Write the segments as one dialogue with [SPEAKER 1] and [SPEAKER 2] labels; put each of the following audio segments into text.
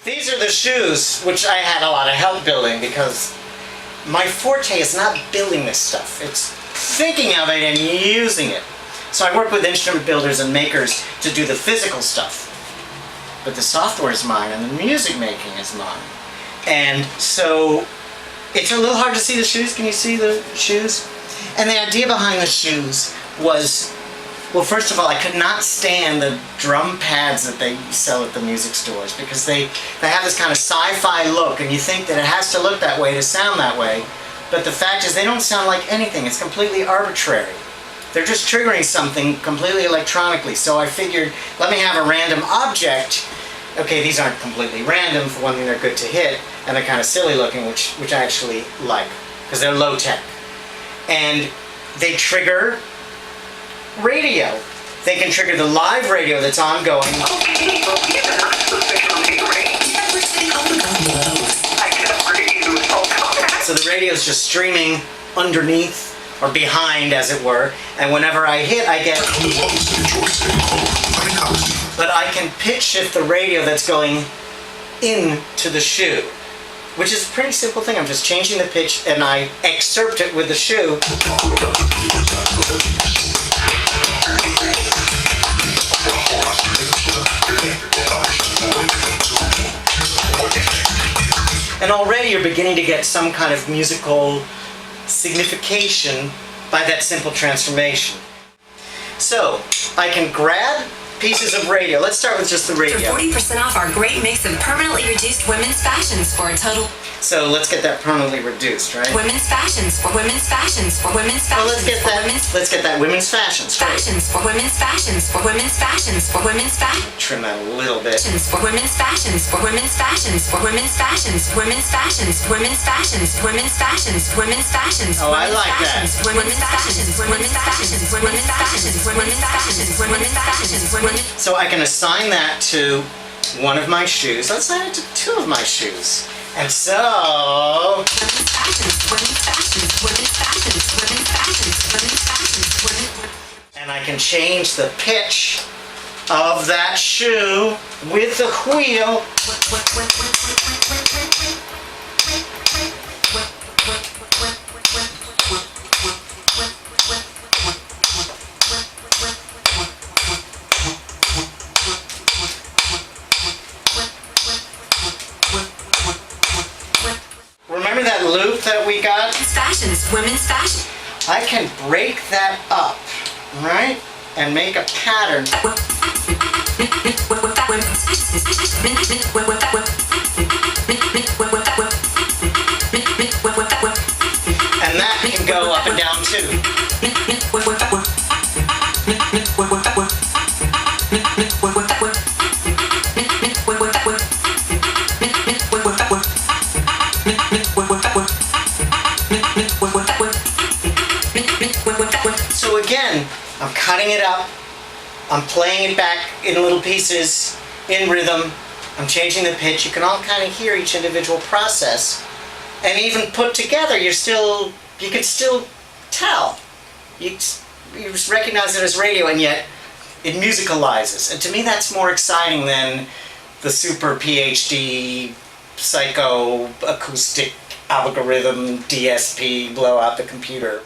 [SPEAKER 1] These are the shoes, which I had a lot of help building because my forte is not building this stuff. It's thinking of it and using it. So I work with instrument builders and makers to do the physical stuff. But the software is mine and the music making is mine. And so it's a little hard to see the shoes. Can you see the shoes? And the idea behind the shoes was, well, first of all, I could not stand the drum pads that they sell at the music stores because they have this kind of sci-fi look and you think that it has to look that way to sound that way. But the fact is they don't sound like anything. It's completely arbitrary. They're just triggering something completely electronically. So I figured, let me have a random object. Okay, these aren't completely random. For one thing, they're good to hit, and they're kind of silly looking, which I actually like, because they're low tech. And they trigger radio. They can trigger the live radio that's ongoing. So the radio is just streaming underneath, or behind as it were, and whenever I hit I get, but I can pitch shift the radio that's going into the shoe, which is a pretty simple thing. I'm just changing the pitch and I excerpt it with the shoe. And already you're beginning to get some kind of musical signification by that simple transformation. So, I can grab pieces of radio. Let's start with just the radio.
[SPEAKER 2] For 40% off our great mix of permanently reduced women's fashions for a total...
[SPEAKER 1] So let's get that permanently reduced, right?
[SPEAKER 2] Women's fashions for women's fashions for women's fashions.
[SPEAKER 1] Well, let's get that women's fashions.
[SPEAKER 2] Fashions for women's fashions for women's fashions for women's fashions.
[SPEAKER 1] Trim that a little bit.
[SPEAKER 2] For women's fashions for women's fashions for women's fashions women's fashions women's fashions women's fashions women's fashions.
[SPEAKER 1] Oh, I like that.
[SPEAKER 2] Women's fashions women's fashions women's fashions women's fashions women's fashions women's.
[SPEAKER 1] So I can assign that to one of my shoes. Let's assign it to two of my shoes. And so... And I can change the pitch of that shoe with the wheel. Remember that loop that we got?
[SPEAKER 2] Fashions, women's fashion.
[SPEAKER 1] I can break that up, right? And make a pattern. And that can go up and down too. So again, I'm cutting it up, I'm playing it back in little pieces, in rhythm, I'm changing the pitch. You can all kind of hear each individual process. And even put together, you can still tell. You recognize it as radio, and yet it musicalizes. And to me that's more exciting than the super PhD psycho-acoustic algorithm DSP blow out the computer.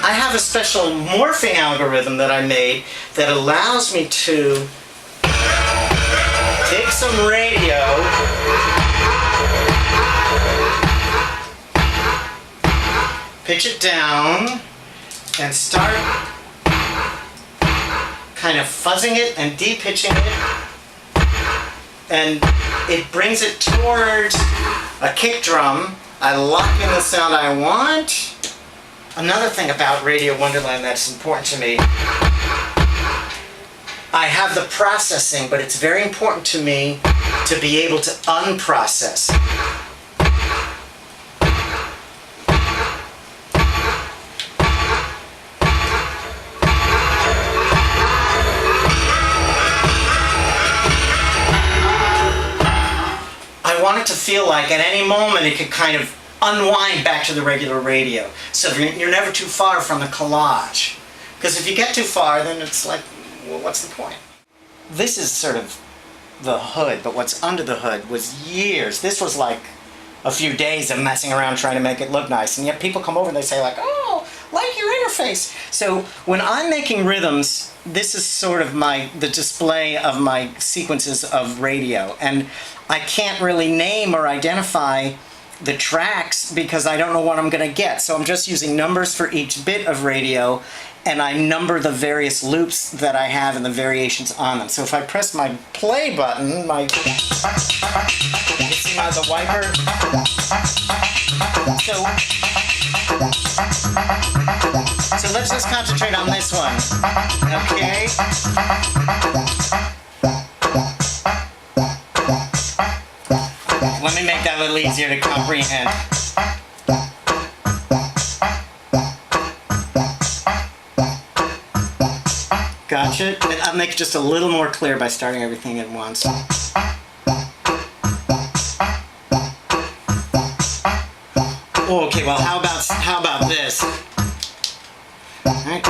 [SPEAKER 1] I have a special morphing algorithm that I made that allows me to take some radio pitch it down and start kind of fuzzing it and de-pitching it, and it brings it towards a kick drum. I lock in the sound I want. Another thing about Radio Wonderland that's important to me, I have the processing, but it's very important to me to be able to unprocess. I want it to feel like at any moment it could kind of unwind back to the regular radio. So you're never too far from the collage. Because if you get too far, then it's like, well, what's the point? This is sort of the hood, but what's under the hood was years. This was like a few days of messing around trying to make it look nice, and yet people come over and they say like, oh, like your interface. So when I'm making rhythms, this is sort of the display of my sequences of radio, and I can't really name or identify the tracks because I don't know what I'm going to get. So I'm just using numbers for each bit of radio, and I number the various loops that I have and the variations on them. So if I press my play button, you see the wiper? So let's just concentrate on this one, okay? Let me make that a little easier to comprehend. Gotcha. And I'll make it just a little more clear by starting everything at once. Okay, well, how about this? All right,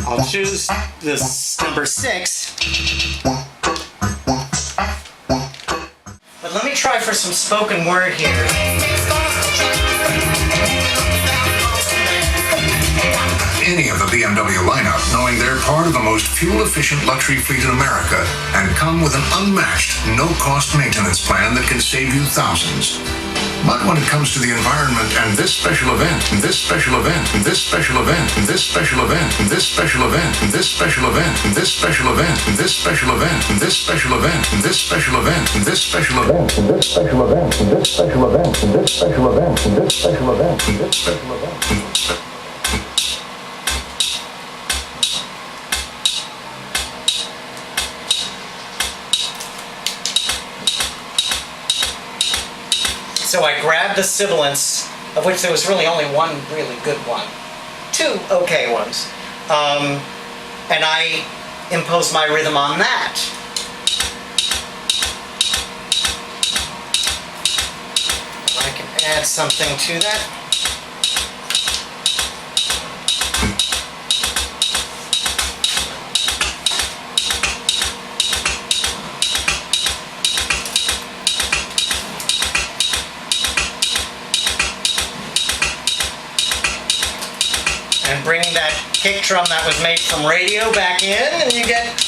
[SPEAKER 1] I'll choose this number 6. But let me try for some spoken word here.
[SPEAKER 3] Any of the BMW lineup, knowing they're part of the most fuel-efficient luxury fleet in America and come with an unmatched, no-cost maintenance plan that can save you thousands. But when it comes to the environment and this special event, and this special event, and this special event, and this special event, and this special event, and this special event, and this special event, and this special event, and this special event, and this special event, and this special event, and this special event, and this special event, and this special event, and this special event, and this special event.
[SPEAKER 1] So I grabbed the sibilants, of which there was really only one really good one, 2 okay ones, and I imposed my rhythm on that. I can add something to that. And bringing that kick drum that was made from radio back in, and you get